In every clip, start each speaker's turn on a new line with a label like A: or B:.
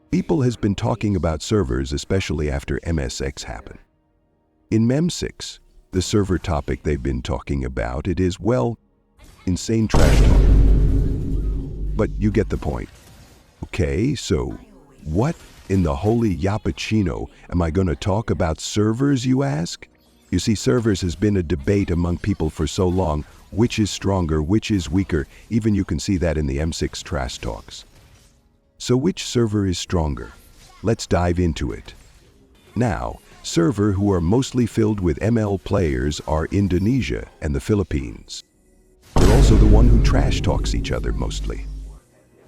A: People has been talking about servers, especially after MSX happened. In MEM6, the server topic they've been talking about, it is, well, insane trash talk. But you get the point. Okay, so what in the holy yappuccino am I going to talk about servers, you ask? You see, servers has been a debate among people for so long, which is stronger, which is weaker, even you can see that in the M6 trash talks. So which server is stronger? Let's dive into it. Now, server who are mostly filled with ML players are Indonesia and the Philippines. They're also the one who trash talks each other mostly.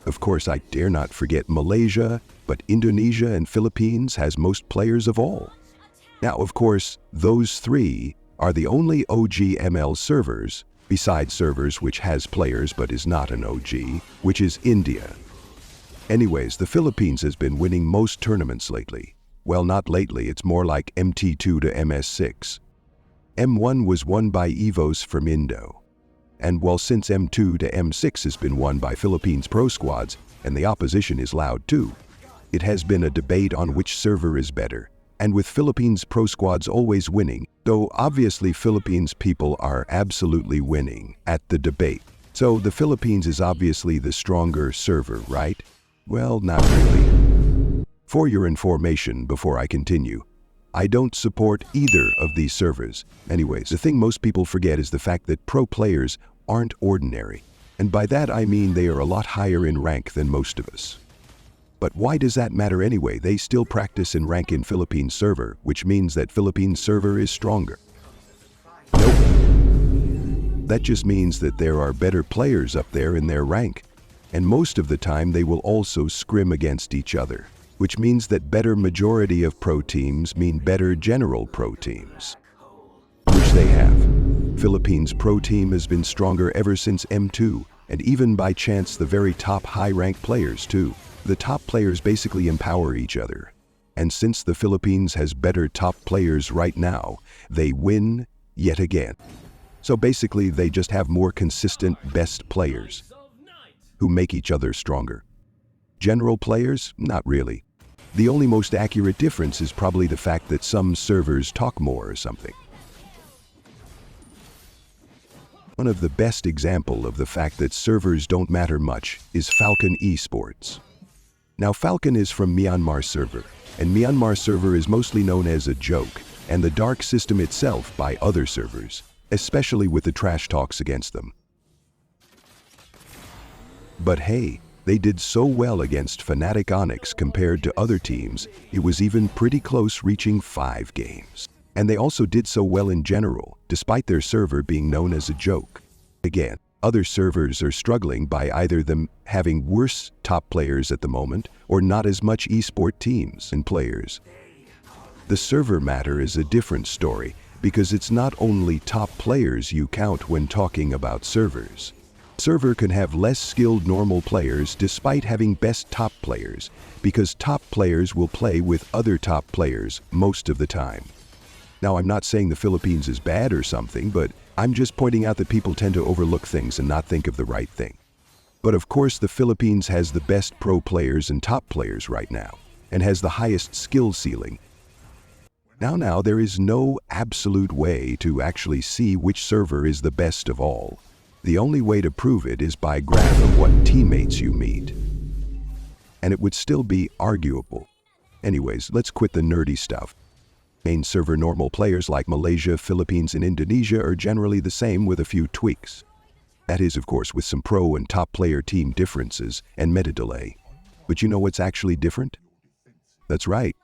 A: Of course, I dare not forget Malaysia, but Indonesia and Philippines has most players of all. Now, of course, those three are the only OG ML servers, besides servers which has players but is not an OG, which is India. Anyways, the Philippines has been winning most tournaments lately. Well, not lately, it's more like MT2 to MS6. M1 was won by EVOS from Indo. And while since M2 to M6 has been won by Philippines pro squads, and the opposition is loud too, it has been a debate on which server is better. And with Philippines pro squads always winning, though obviously Philippines people are absolutely winning at the debate. So the Philippines is obviously the stronger server, right? Well, not really. For your information, before I continue, I don't support either of these servers. Anyways, the thing most people forget is the fact that pro players aren't ordinary. And by that I mean they are a lot higher in rank than most of us. But why does that matter anyway? They still practice and rank in Philippines server, which means that Philippines server is stronger. Nope. That just means that there are better players up there in their rank. And most of the time they will also scrim against each other, which means that better majority of pro teams mean better general pro teams, which they have. Philippines pro team has been stronger ever since M2, and even by chance the very top high-ranked players too. The top players basically empower each other. And since the Philippines has better top players right now, they win yet again. So basically they just have more consistent best players who make each other stronger. General players? Not really. The only most accurate difference is probably the fact that some servers talk more or something. One of the best example of the fact that servers don't matter much is Falcon Esports. Now Falcon is from Myanmar server, and Myanmar server is mostly known as a joke, and the dark system itself by other servers, especially with the trash talks against them. But hey, they did so well against Fnatic Onyx compared to other teams, it was even pretty close reaching 5 games. And they also did so well in general, despite their server being known as a joke. Again, other servers are struggling by either them having worse top players at the moment, or not as much esport teams and players. The server matter is a different story, because it's not only top players you count when talking about servers. Server can have less skilled normal players despite having best top players, because top players will play with other top players most of the time. Now, I'm not saying the Philippines is bad or something, but I'm just pointing out that people tend to overlook things and not think of the right thing. But of course, the Philippines has the best pro players and top players right now, and has the highest skill ceiling. Now, there is no absolute way to actually see which server is the best of all. The only way to prove it is by graph of what teammates you meet. And it would still be arguable. Anyways, let's quit the nerdy stuff. Main server normal players like Malaysia, Philippines, and Indonesia are generally the same with a few tweaks. That is, of course, with some pro and top player team differences and meta delay. But you know what's actually different? That's right.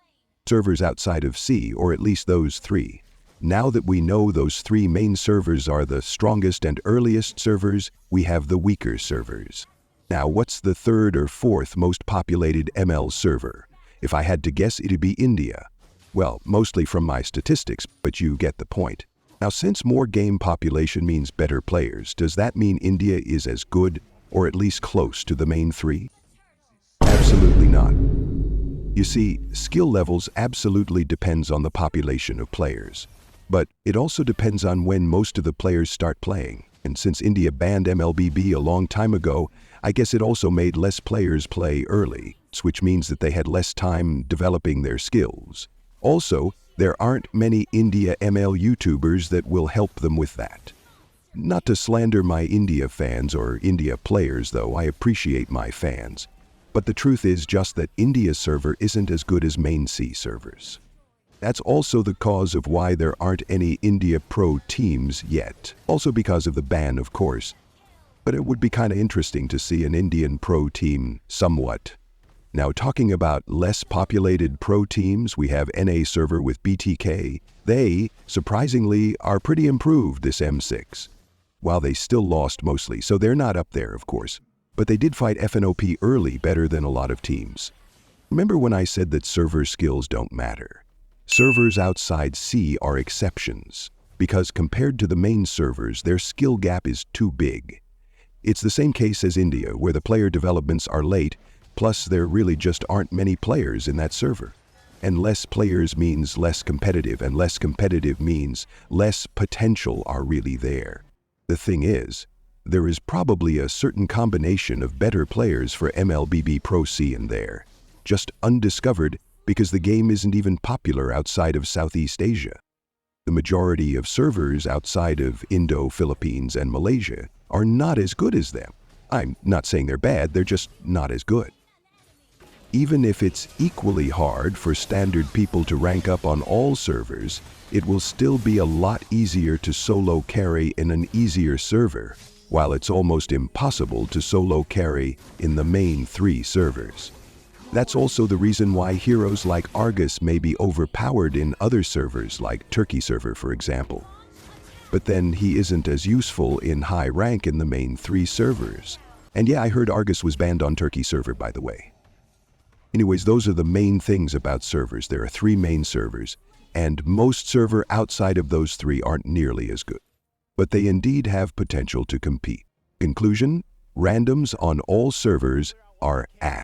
A: Servers outside of C, or at least those three. Now that we know those three main servers are the strongest and earliest servers, we have the weaker servers. Now, what's the third or fourth most populated ML server? If I had to guess, it'd be India. Well, mostly from my statistics, but you get the point. Now, since more game population means better players, does that mean India is as good, or at least close to the main three? Absolutely not. You see, skill levels absolutely depends on the population of players. But it also depends on when most of the players start playing. And since India banned MLBB a long time ago, I guess it also made less players play early. sports, which means that they had less time developing their skills. Also, there aren't many India ML YouTubers that will help them with that. Not to slander my India fans or India players, though, I appreciate my fans. But the truth is just that India's server isn't as good as main C servers. That's also the cause of why there aren't any India pro teams yet. Also because of the ban, of course. But it would be kind of interesting to see an Indian pro team somewhat. Now, talking about less populated pro teams, we have NA server with BTK. They, surprisingly, are pretty improved this M6. While they still lost mostly, so they're not up there, of course. But they did fight FNOP early better than a lot of teams. Remember when I said that server skills don't matter? Servers outside C are exceptions, because compared to the main servers, their skill gap is too big. It's the same case as India, where the player developments are late, plus there really just aren't many players in that server. And less players means less competitive, and less competitive means less potential are really there. The thing is, there is probably a certain combination of better players for MLBB Pro C in there, just undiscovered because the game isn't even popular outside of Southeast Asia. The majority of servers outside of Indo, Philippines, and Malaysia are not as good as them. I'm not saying they're bad, they're just not as good. Even if it's equally hard for standard people to rank up on all servers, it will still be a lot easier to solo carry in an easier server, while it's almost impossible to solo carry in the main 3 servers. That's also the reason why heroes like Argus may be overpowered in other servers, like Turkey server, for example. But then he isn't as useful in high rank in the main 3 servers. And yeah, I heard Argus was banned on Turkey server, by the way. Anyways, those are the main things about servers. There are 3 main servers, and most servers outside of those 3 aren't nearly as good. But they indeed have potential to compete. Conclusion: randoms on all servers are ass.